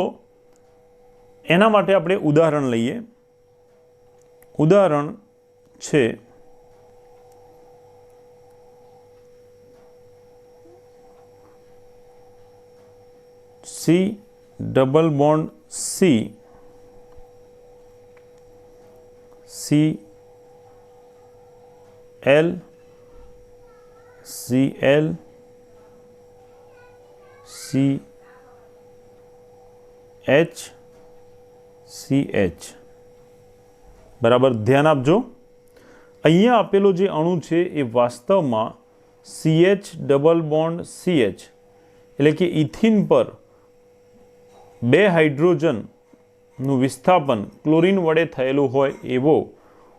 એના માટે આપણે ઉદાહરણ લઈએ. ઉદાહરણ છે C double bond C, Cl, Cl, CH, CH. બરાબર, ધ્યાન આપજો. અહીંયા આપેલો જે અણુ છે એ વાસ્તવમાં CH ડબલ બોન્ડ CH એટલે કે ઇથિન પર બે હાઇડ્રોજનનું વિસ્થાપન ક્લોરિન વડે થયેલું હોય એવો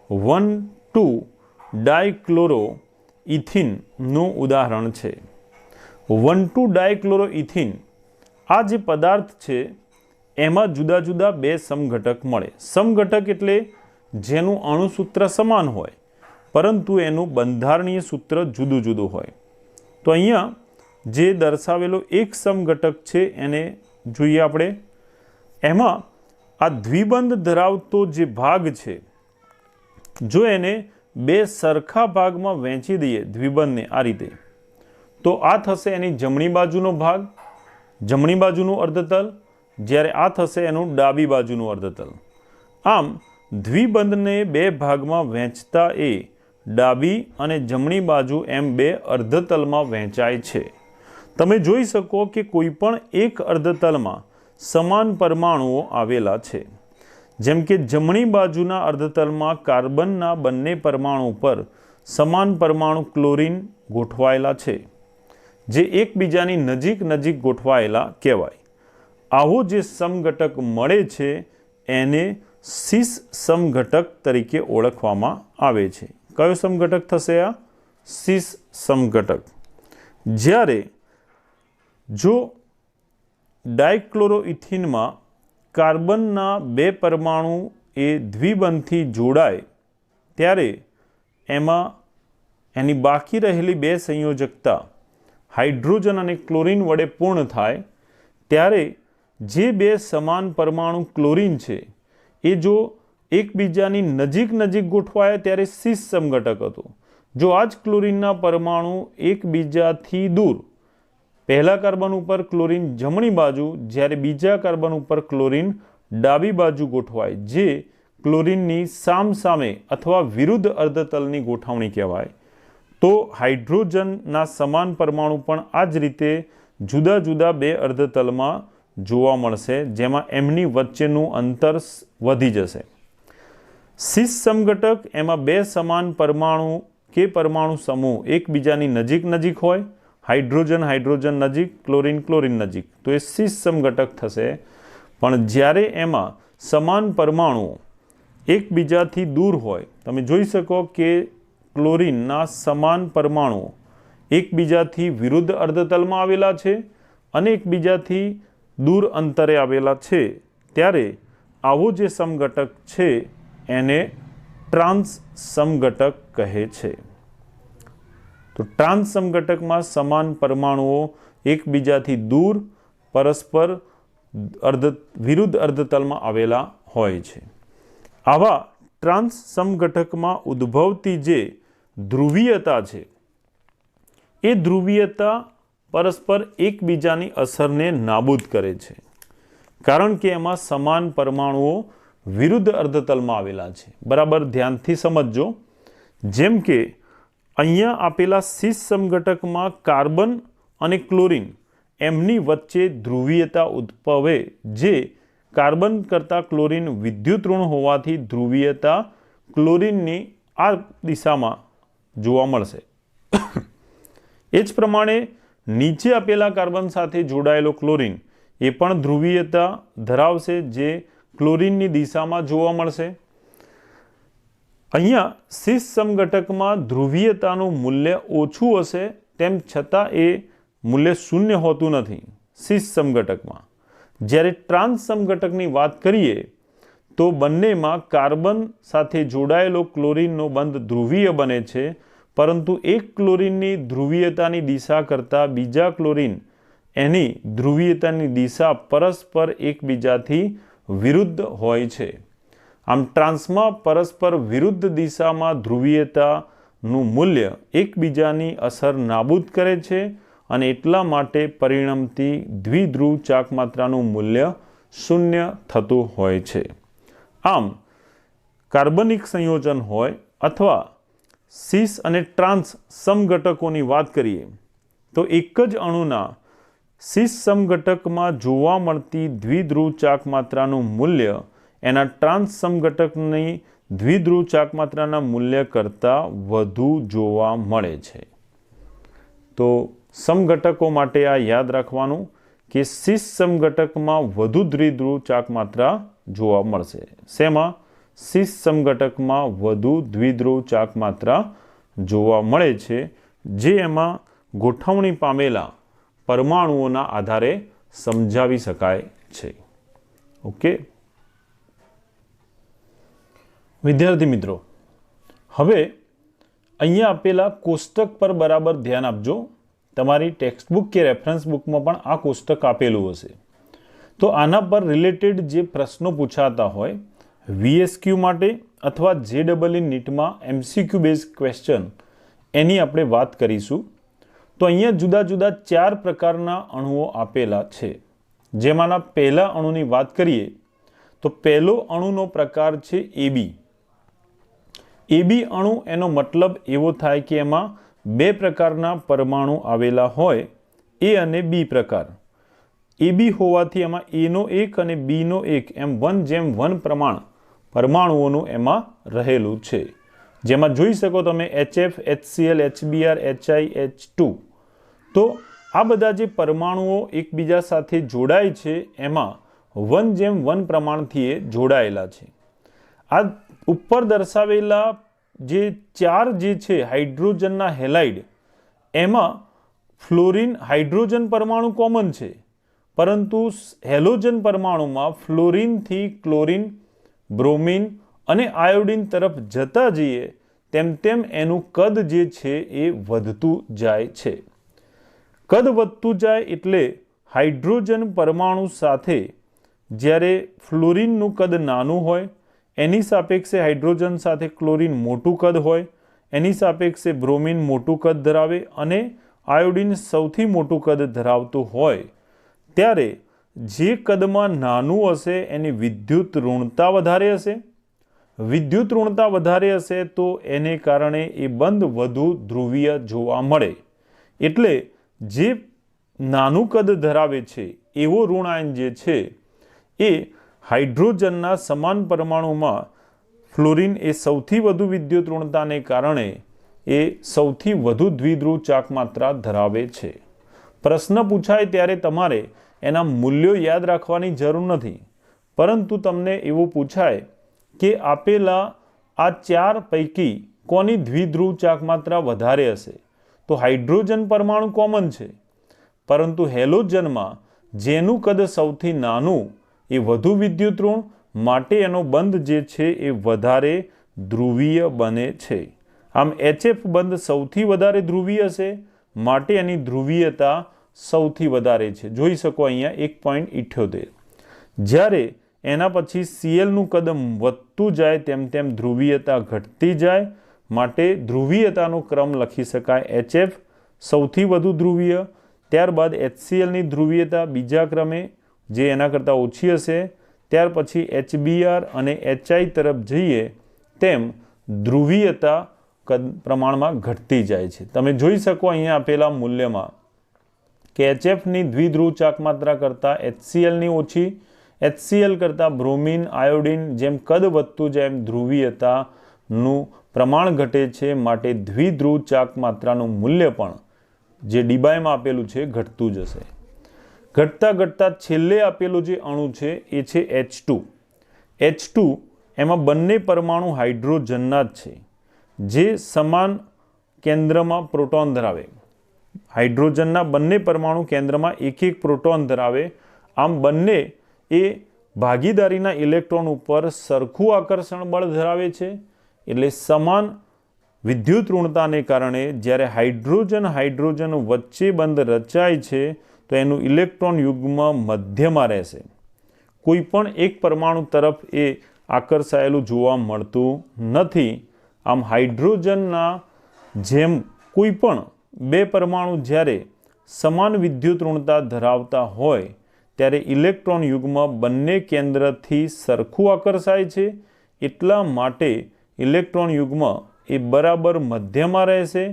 1,2 ડાયક્લોરો ઇથિનનું ઉદાહરણ છે. 1,2 ડાયક્લોરો ઇથિન આ જે પદાર્થ છે એમાં જુદા જુદા બે સમઘટક મળે. સમઘટક એટલે જેનું અણુસૂત્ર સમાન હોય પરંતુ એનું બંધારણીય સૂત્ર જુદું જુદું હોય. તો અહીંયા જે દર્શાવેલો એક સમઘટક છે એને જોઈએ આપણે. એમાં આ દ્વિબંધ ધરાવતો જે ભાગ છે, જો એને બે સરખા ભાગમાં વહેંચી દઈએ દ્વિબંધને આ રીતે, તો આ થશે એની જમણી બાજુનો ભાગ, જમણી બાજુનું અર્ધતલ, જ્યારે આ થશે એનું ડાબી બાજુનું અર્ધતલ. આમ દ્વિબંધને બે ભાગમાં વહેંચતા એ ડાબી અને જમણી બાજુ એમ બે અર્ધતલમાં વહેંચાય છે. તમે જોઈ શકો કે કોઈ પણ એક અર્ધતલમાં સમાન પરમાણુઓ આવેલા છે. જેમ કે જમણી બાજુના અર્ધતલમાં કાર્બનના બંને પરમાણુ પર સમાન પરમાણુ ક્લોરિન ગોઠવાયેલા છે, જે એકબીજાની નજીક નજીક ગોઠવાયેલા કહેવાય. આવો જે સમઘટક મળે છે એને સિસ સમઘટક તરીકે ઓળખવામાં આવે છે. કયો સમઘટક થશે આ? સિસ સમઘટક. જ્યારે જો ડાયક્લોરોઇથિનમાં કાર્બનના બે પરમાણુ એ દ્વિબંધથી જોડાય ત્યારે એમાં એની બાકી રહેલી બે સંયોજકતા હાઇડ્રોજન અને ક્લોરીન વડે પૂર્ણ થાય ત્યારે જે બે સમાન પરમાણુ ક્લોરીન છે એ જો એકબીજાની નજીક નજીક ગોઠવાય ત્યારે સિસ સમઘટક હતો. જો આ જ ક્લોરીનના પરમાણુ એકબીજાથી દૂર, પહેલા કાર્બન ઉપર ક્લોરીન જમણી બાજુ જ્યારે બીજા કાર્બન ઉપર ક્લોરીન ડાબી બાજુ ગોઠવાય, જે ક્લોરીનની સામસામે અથવા વિરુદ્ધ અર્ધતલની ગોઠવણી કહેવાય. તો હાઇડ્રોજનના સમાન પરમાણુ પણ આ જ રીતે જુદા જુદા બે અર્ધતલમાં જોવા મળશે, જેમાં એમની વચ્ચેનું અંતર વધી જશે. સિસ સમઘટક એમાં બે સમાન પરમાણુ કે પરમાણુ સમૂહ એકબીજાની નજીક નજીક હોય, હાઇડ્રોજન હાઇડ્રોજન નજીક, ક્લોરીન ક્લોરીન નજીક, તો એ સિસ સમઘટક થશે. પણ જ્યારે એમાં સમાન પરમાણુઓ એકબીજાથી દૂર હોય, તમે જોઈ શકો કે ક્લોરીનના સમાન પરમાણુઓ એકબીજાથી વિરુદ્ધ અર્ધતલમાં આવેલા છે અને એકબીજાથી દૂર અંતરે આવેલા છે, ત્યારે આવો જે સમઘટક છે એને ટ્રાન્સ સમઘટક કહે છે. તો ટ્રાન્સ સમઘટકમાં સમાન પરમાણુઓ એકબીજાથી દૂર પરસ્પર વિરુદ્ધ અર્ધતલમાં આવેલા હોય છે. આવા ટ્રાન્સ સમઘટકમાં ઉદ્ભવતી જે ધ્રુવીયતા છે એ ધ્રુવીયતા પરસ્પર એકબીજાની અસરને નાબૂદ કરે છે, કારણ કે એમાં સમાન પરમાણુઓ વિરુદ્ધ અર્ધતલમાં આવેલા છે. બરાબર ધ્યાનથી સમજજો. જેમ કે અહીંયા આપેલા સિસ સમઘટકમાં કાર્બન અને ક્લોરીન એમની વચ્ચે ધ્રુવીયતા ઉદ્ભવે, જે કાર્બન કરતાં ક્લોરીન વિદ્યુત ઋણ હોવાથી ધ્રુવીયતા ક્લોરીનની આ દિશામાં જોવા મળશે. એ જ પ્રમાણે નીચે આપેલા કાર્બન સાથે જોડાયેલો ક્લોરીન એ પણ ધ્રુવીયતા ધરાવશે, જે ક્લોરીનની દિશામાં જોવા મળશે. અહીંયા સિસ સમઘટકમાં ધ્રુવીયતાનું મૂલ્ય ઓછું હશે, તેમ છતાં એ મૂલ્ય શૂન્ય હોતું નથી સિસ સમઘટકમાં. જ્યારે ટ્રાન્સ સમઘટકની વાત કરીએ તો બંનેમાં કાર્બન સાથે જોડાયેલો ક્લોરીનનો બંધ ધ્રુવીય બને છે, પરંતુ એક ક્લોરીનની ધ્રુવીયતાની દિશા કરતાં બીજા ક્લોરીન એની ધ્રુવીયતાની દિશા પરસ્પર એકબીજાથી વિરુદ્ધ હોય છે. આમ ટ્રાન્સમાં પરસ્પર વિરુદ્ધ દિશામાં ધ્રુવીયતાનું મૂલ્ય એકબીજાની અસર નાબૂદ કરે છે અને એટલા માટે પરિણમતી દ્વિધ્રુવ ચાકમાત્રાનું મૂલ્ય શૂન્ય થતું હોય છે. આમ કાર્બનિક સંયોજન હોય અથવા સિસ અને ટ્રાન્સ સમઘટકોની વાત કરીએ તો એક જ અણુના સિસ સમઘટકમાં જોવા મળતી દ્વિધ્રુવ ચાકમાત્રાનું મૂલ્ય એના ટ્રાન્સ સમઘટકની દ્વિધ્રુવ ચાકમાત્રાના મૂલ્ય કરતાં વધુ જોવા મળે છે. તો સમઘટકો માટે આ યાદ રાખવાનું કે સિસ સમઘટકમાં વધુ દ્વિધ્રુવ ચાકમાત્રા જોવા મળશે. શેમાં? સિસ સમઘટકમાં વધુ દ્વિધ્રુવ ચાકમાત્રા જોવા મળે છે, જે એમાં ગોઠવણી પામેલા પરમાણુઓના આધારે સમજાવી શકાય છે. ઓકે વિદ્યાર્થી મિત્રો, હવે અહીંયા આપેલા કોષ્ટક પર બરાબર ધ્યાન આપજો. તમારી ટેક્સ્ટબુક કે રેફરન્સ બુકમાં પણ આ કોષ્ટક આપેલું હશે. તો આના પર રિલેટેડ જે પ્રશ્નો પૂછાતા હોય VSQ માટે અથવા JEE નીટમાં MCQ બેઝ ક્વેશ્ચન, એની આપણે વાત કરીશું. તો અહીંયા જુદા જુદા 4 પ્રકારના અણુઓ આપેલા છે. જેમાંના પહેલા અણુની વાત કરીએ તો પહેલો અણુનો પ્રકાર છે AB. AB અણુ એનો મતલબ એવો થાય કે એમાં 2 પ્રકારના પરમાણુ આવેલા હોય, A અને B પ્રકાર. AB હોવાથી એમાં A નો 1 અને B નો 1 એમ 1:1 પ્રમાણ પરમાણુઓનું એમાં રહેલું છે. જેમાં જોઈ શકો તમે HF, HCl, HBr, HI, H2. તો આ બધા જે પરમાણુઓ એકબીજા સાથે જોડાય છે એમાં 1:1 પ્રમાણથી એ જોડાયેલા છે. આ ઉપર દર્શાવેલા જે 4 જે છે હાઇડ્રોજનના હેલાઇડ, એમાં ફ્લોરિન હાઇડ્રોજન પરમાણુ કોમન છે, પરંતુ હેલોજન પરમાણુમાં ફ્લોરિનથી ક્લોરિન, બ્રોમિન, અને આયોડિન તરફ જતા જઈએ તેમ તેમ એનું કદ જે છે એ વધતું જાય છે. કદ વધતું જાય એટલે હાઇડ્રોજન પરમાણુ સાથે જ્યારે ફ્લોરિનનું કદ નાનું હોય, એની સાપેક્ષે હાઇડ્રોજન સાથે ક્લોરિન મોટું કદ હોય, એની સાપેક્ષે બ્રોમિન મોટું કદ ધરાવે અને આયોડિન સૌથી મોટું કદ ધરાવતું હોય, ત્યારે જે કદમાં નાનું હશે એની વિદ્યુત ઋણતા વધારે હશે. વિદ્યુત ઋણતા વધારે હશે તો એને કારણે એ બંધ વધુ ધ્રુવીય જોવા મળે. એટલે જે નાનું કદ ધરાવે છે એવો ઋણાયન જે છે એ હાઇડ્રોજનના સમાન પરમાણુમાં ફ્લોરિન એ સૌથી વધુ વિદ્યુત ઋણતાને કારણે એ સૌથી વધુ દ્વિધ્રુવ ચાક માત્રા ધરાવે છે. પ્રશ્ન પૂછાય ત્યારે તમારે એના મૂલ્યો યાદ રાખવાની જરૂર નથી, પરંતુ તમને એવું પૂછાય કે આપેલા આ 4 પૈકી કોની દ્વિધ્રુવ ચાક માત્રા વધારે હશે, તો હાઇડ્રોજન પરમાણુ કોમન છે, પરંતુ હેલોજનમાં જેનું કદ સૌથી નાનું એ વધુ વિદ્યુત ઋણ, માટે એનો બંધ જે છે એ વધારે ધ્રુવીય બને છે. આમ HF બંધ સૌથી વધારે ધ્રુવીય છે, માટે એની ધ્રુવીયતા સૌથી વધારે છે. જોઈ શકો અહીંયા 1.78. જ્યારે એના પછી Clનું કદ વધતું જાય તેમ તેમ ધ્રુવીયતા ઘટતી જાય, માટે ધ્રુવીયતાનો ક્રમ લખી શકાય HF સૌથી વધુ ધ્રુવીય, ત્યારબાદ HClની ધ્રુવીયતા બીજા ક્રમે જે એના કરતાં ઓછી હશે, ત્યાર પછી HBr અને HI તરફ જઈએ તેમ ધ્રુવીયતા પ્રમાણમાં ઘટતી જાય છે. તમે જોઈ શકો અહીંયા આપેલા મૂલ્યમાં કે HFની દ્વિધ્રુવ ચાક માત્રા કરતાં HClની ઓછી, HCl કરતાં બ્રોમિન, આયોડિન જેમ કદ વધતું જાય એમ ધ્રુવીયતાનું પ્રમાણ ઘટે છે, માટે દ્વિધ્રુવ ચાક માત્રાનું મૂલ્ય પણ જે ડીબાઈમાં આપેલું છે ઘટતું જશે. ઘટતા ઘટતા છેલ્લે આપેલું જે અણુ છે એ છે H2. H2 એમાં બંને પરમાણુ હાઇડ્રોજનના જ છે, જે સમાન કેન્દ્રમાં પ્રોટોન ધરાવે. હાઇડ્રોજનના બંને પરમાણુ કેન્દ્રમાં એક એક પ્રોટોન ધરાવે. આમ બંને એ ભાગીદારીના ઇલેક્ટ્રોન ઉપર સરખું આકર્ષણ બળ ધરાવે છે. એટલે સમાન વિદ્યુત ઋણતાને કારણે જ્યારે હાઇડ્રોજન વચ્ચે બંધ રચાય છે તો એનું ઇલેક્ટ્રોન યુગ્મ મધ્યમાં રહેશે. કોઈ પણ એક પરમાણુ તરફ એ આકર્ષાયેલું જોવા મળતું નથી. આમ હાઇડ્રોજનના જેમ કોઈ પણ બે પરમાણુ જ્યારે સમાન વિદ્યુત ઋણતા ધરાવતા હોય ત્યારે ઇલેક્ટ્રોન યુગ્મ બંને કેન્દ્રથી સરખું આકર્ષાય છે. એટલા માટે ઇલેક્ટ્રોન યુગ્મ એ બરાબર મધ્યમાં રહેશે.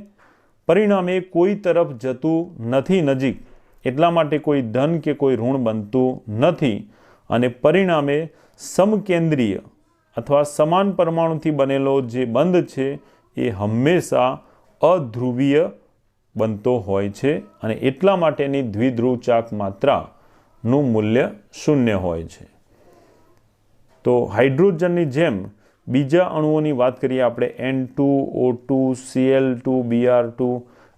પરિણામે કોઈ તરફ જતું નથી નજીક, એટલા માટે કોઈ ધન કે કોઈ ઋણ બનતું નથી, અને પરિણામે સમકેન્દ્રીય અથવા સમાન પરમાણુથી બનેલો જે બંધ છે એ હંમેશા અધ્રુવીય બનતો હોય છે, અને એટલા માટેની દ્વિધ્રુવ ચાક માત્રાનું મૂલ્ય 0 હોય છે. તો હાઇડ્રોજનની જેમ બીજા અણુઓની વાત કરીએ આપણે N2, O2, Cl2, Br2,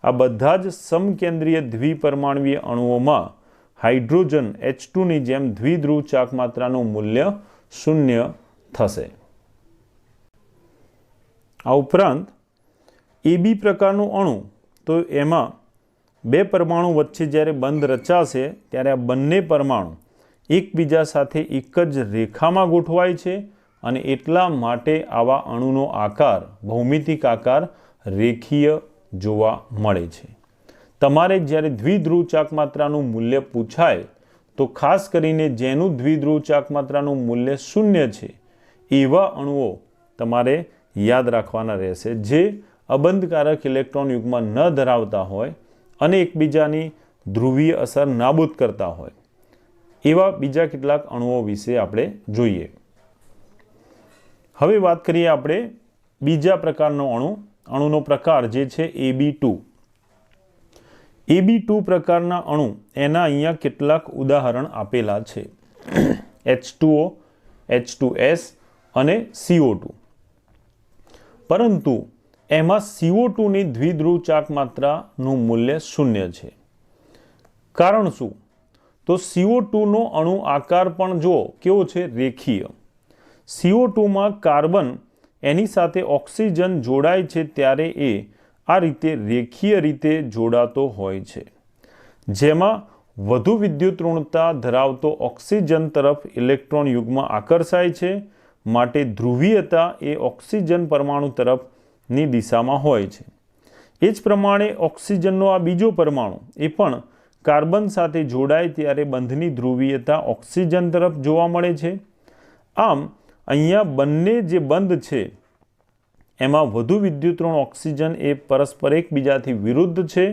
આ બધા જ સમકેન્દ્રીય દ્વિપરમાણવીય અણુઓમાં હાઇડ્રોજન H2ની જેમ દ્વિધ્રુવ ચાક માત્રાનું મૂલ્ય 0 થશે. આ ઉપરાંત AB પ્રકારનું અણુ, તો એમાં બે પરમાણુ વચ્ચે જ્યારે બંધ રચાશે ત્યારે આ બંને પરમાણુ એકબીજા સાથે એક જ રેખામાં ગોઠવાય છે, અને એટલા માટે આવા અણુનો આકાર, ભૌમિતિક આકાર રેખીય જોવા મળે છે. તમારે જ્યારે દ્વિધ્રુવ ચાક માત્રાનું મૂલ્ય પૂછાય તો ખાસ કરીને જેનું દ્વિધ્રુવ ચાક માત્રાનું મૂલ્ય 0 છે એવા અણુઓ તમારે યાદ રાખવાના રહેશે, જે અબંધકારક ઇલેક્ટ્રોન યુગ્મ ન ધરાવતા હોય અને એકબીજાની ધ્રુવીય અસર નાબૂદ કરતા હોય. એવા બીજા કેટલાક અણુઓ વિશે આપણે જોઈએ. હવે વાત કરીએ આપણે બીજા પ્રકારનો અણુનો પ્રકાર જે છે AB2. AB2 પ્રકારના અણુ, એના અહીંયા કેટલાક ઉદાહરણ આપેલા છે. H2O, H2S અને CO2. પરંતુ એમાં CO2ની દ્વિધ્રુવ ચાક માત્રાનું મૂલ્ય 0 છે. કારણ શું? તો CO2નો અણુ આકાર પણ જુઓ કેવો છે, રેખીય. CO2 માં કાર્બન એની સાથે ઓક્સિજન જોડાય છે ત્યારે એ આ રીતે રેખીય રીતે જોડાતો હોય છે, જેમાં વધુ વિદ્યુત ઋણતા ધરાવતો ઓક્સિજન તરફ ઇલેક્ટ્રોન યુગ્મ આકર્ષાય છે, માટે ધ્રુવીયતા એ ઓક્સિજન પરમાણુ તરફની દિશામાં હોય છે. એ જ પ્રમાણે ઓક્સિજનનો આ બીજો પરમાણુ એ પણ કાર્બન સાથે જોડાય ત્યારે બંધની ધ્રુવીયતા ઓક્સિજન તરફ જોવા મળે છે. આમ અહીંયા બંને જે બંધ છે એમાં વધુ વિદ્યુતઋણ ઓક્સિજન એ પરસ્પર એકબીજાથી વિરુદ્ધ છે,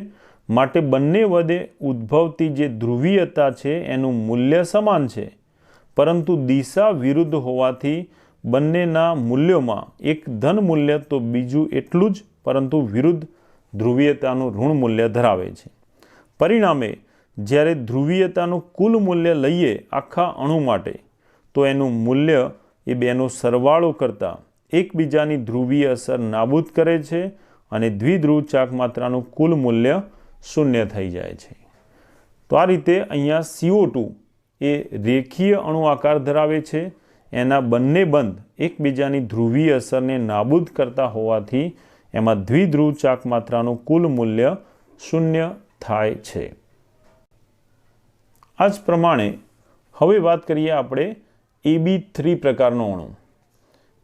માટે બંને વચ્ચે ઉદ્ભવતી જે ધ્રુવીયતા છે એનું મૂલ્ય સમાન છે, પરંતુ દિશા વિરુદ્ધ હોવાથી બંનેના મૂલ્યોમાં એક ધન મૂલ્ય તો બીજું એટલું જ પરંતુ વિરુદ્ધ ધ્રુવીયતાનું ઋણ મૂલ્ય ધરાવે છે. પરિણામે જ્યારે ધ્રુવીયતાનું કુલ મૂલ્ય લઈએ આખા અણુ માટે તો એનું મૂલ્ય એ બેનો સરવાળો કરતાં એકબીજાની ધ્રુવીય અસર નાબૂદ કરે છે અને દ્વિધ્રુવ ચાકમાત્રાનું કુલ મૂલ્ય શૂન્ય થઈ જાય છે. તો આ રીતે અહીંયા CO2 એ રેખીય અણુ આકાર ધરાવે છે. એના બંને બંધ એકબીજાની ધ્રુવીય અસરને નાબૂદ કરતા હોવાથી એમાં દ્વિધ્રુવ ચાકમાત્રાનું કુલ મૂલ્ય શૂન્ય થાય છે. આ જ પ્રમાણે હવે વાત કરીએ આપણે Ab3 પ્રકારનો અણુ,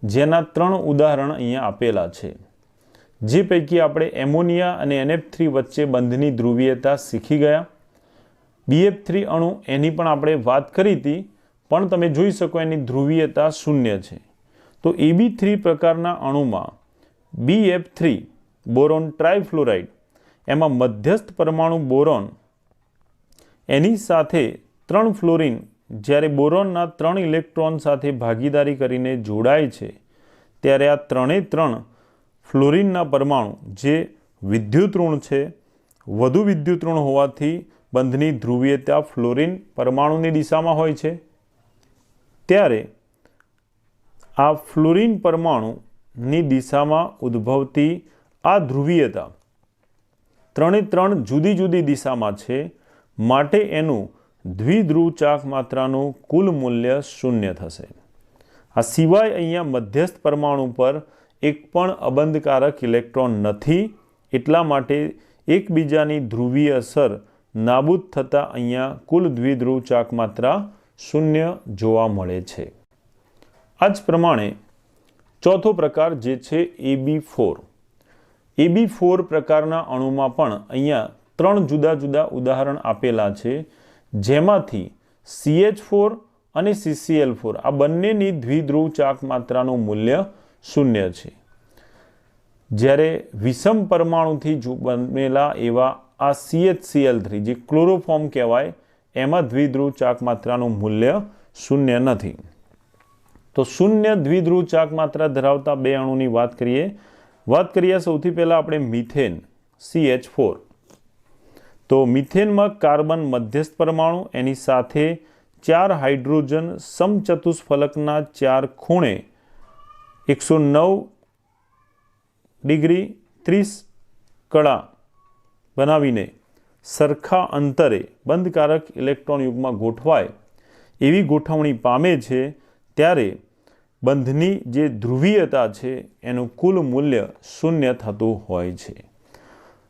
જેના 3 ઉદાહરણ અહીંયા આપેલા છે. જે પૈકી આપણે એમોનિયા અને NF3 વચ્ચે બંધની ધ્રુવીયતા શીખી ગયા. BF3 અણુ એની પણ આપણે વાત કરી હતી, પણ તમે જોઈ શકો એની ધ્રુવીયતા શૂન્ય છે. તો Ab3 પ્રકારના અણુમાં BF3 બોરોન ટ્રાઇફ્લોરાઇડ એમાં મધ્યસ્થ પરમાણુ બોરોન એની સાથે 3 ફ્લોરિન જ્યારે બોરોનના 3 ઇલેક્ટ્રોન સાથે ભાગીદારી કરીને જોડાય છે ત્યારે આ 3 ફ્લોરિનના પરમાણુ જે વિદ્યુત ઋણ છે, વધુ વિદ્યુત ઋણ હોવાથી બંધની ધ્રુવીયતા ફ્લોરિન પરમાણુની દિશામાં હોય છે, ત્યારે આ ફ્લોરિન પરમાણુની દિશામાં ઉદ્ભવતી આ ધ્રુવીયતા 3 જુદી જુદી દિશામાં છે, માટે એનું દ્વિધ્રુવ ચાકમાત્રાનું કુલ મૂલ્ય શૂન્ય થશે. આ સિવાય અહીંયા મધ્યસ્થ પરમાણુ પર એક પણ અબંધકારક ઇલેક્ટ્રોન નથી, એટલા માટે એકબીજાની ધ્રુવીય અસર નાબૂદ થતાં અહીંયા કુલ દ્વિધ્રુવ ચાકમાત્રા શૂન્ય જોવા મળે છે. આ જ પ્રમાણે ચોથો પ્રકાર જે છે AB4. AB4 પ્રકારના અણુમાં પણ અહીંયા 3 જુદા જુદા ઉદાહરણ આપેલા છે, જેમાંથી CH4 અને CCl4 આ બંનેની દ્વિધ્રુવ ચાકમાત્રાનું મૂલ્ય શૂન્ય છે. જ્યારે વિષમ પરમાણુથી બનેલા એવા આ CHCl3 જે ક્લોરોફોર્મ કહેવાય એમાં દ્વિધ્રુવ ચાકમાત્રાનું મૂલ્ય શૂન્ય નથી. તો શૂન્ય દ્વિધ્રુવ ચાકમાત્રા ધરાવતા બે અણુની વાત કરીએ સૌથી પહેલાં આપણે મિથેન CH4. તો મિથેનમાં કાર્બન મધ્યસ્થ પરમાણુ એની સાથે 4 હાઇડ્રોજન સમચતુષ્ફલકના 4 ખૂણે 109 ડિગ્રી 30 કળા બનાવીને સરખા અંતરે બંધકારક ઇલેક્ટ્રોન યુગમાં ગોઠવાય એવી ગોઠવણી પામે છે, ત્યારે બંધની જે ધ્રુવીયતા છે એનું કુલ મૂલ્ય શૂન્ય થતું હોય છે.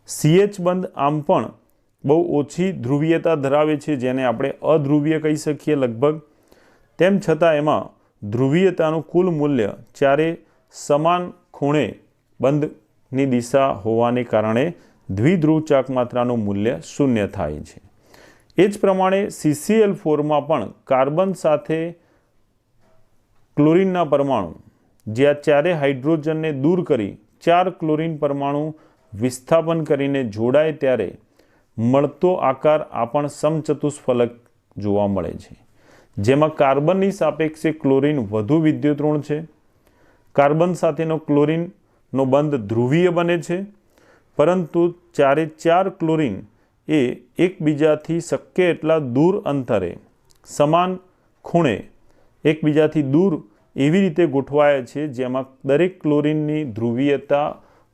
CH બંધ આમ પણ બહુ ઓછી ધ્રુવીયતા ધરાવે છે, જેને આપણે અધ્રુવીય કહી શકીએ લગભગ. તેમ છતાં એમાં ધ્રુવીયતાનું કુલ મૂલ્ય ચારે સમાન ખૂણે બંધની દિશા હોવાને કારણે દ્વિધ્રુવ ચાકમાત્રાનું મૂલ્ય શૂન્ય થાય છે. એ જ પ્રમાણે CCl4માં પણ કાર્બન સાથે ક્લોરિનના પરમાણુ જે આ ચારે હાઇડ્રોજનને દૂર કરી 4 ક્લોરિન પરમાણુ વિસ્થાપન કરીને જોડાય ત્યારે મળતો આકાર આ પણ સમચતુષ્ફલક જોવા મળે છે, જેમાં કાર્બનની સાપેક્ષે ક્લોરિન વધુ વિદ્યુત ઋણ છે. કાર્બન સાથેનો ક્લોરિનનો બંધ ધ્રુવીય બને છે, પરંતુ 4 ક્લોરિન એ એકબીજાથી શક્ય એટલા દૂર અંતરે સમાન ખૂણે એકબીજાથી દૂર એવી રીતે ગોઠવાયા છે, જેમાં દરેક ક્લોરિનની ધ્રુવીયતા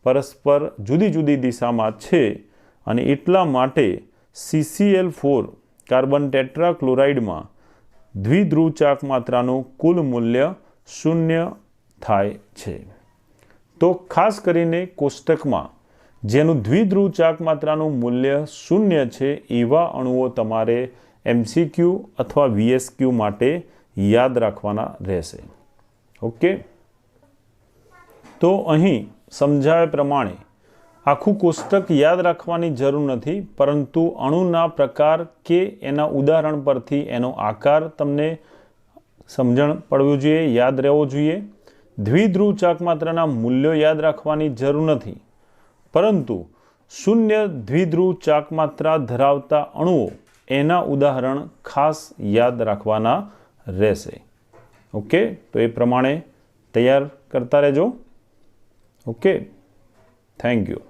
પરસ્પર જુદી જુદી દિશામાં છે, અને એટલા માટે CCl4 કાર્બન ટેટ્રાક્લોરાઇડમાં દ્વિધ્રુવ ચાકમાત્રાનું કુલ મૂલ્ય શૂન્ય થાય છે. તો ખાસ કરીને કોષ્ટકમાં જેનું દ્વિધ્રુવ ચાક માત્રાનું મૂલ્ય શૂન્ય છે એવા અણુઓ તમારે MCQ અથવા VSQ માટે યાદ રાખવાના રહેશે. ઓકે, તો અહીં સમજાવ્યા પ્રમાણે આખું કોષ્ટક યાદ રાખવાની જરૂર નથી, પરંતુ અણુના પ્રકાર કે એના ઉદાહરણ પરથી એનો આકાર તમને સમજણ પડવું જોઈએ, યાદ રહેવો જોઈએ. દ્વિધ્રુવ ચાક માત્રાના મૂલ્યો યાદ રાખવાની જરૂર નથી, પરંતુ શૂન્ય દ્વિધ્રુવ ચાક માત્રા ધરાવતા અણુઓ એના ઉદાહરણ ખાસ યાદ રાખવાના રહેશે. ઓકે, તો એ પ્રમાણે તૈયાર કરતા રહેજો. Okay, thank you.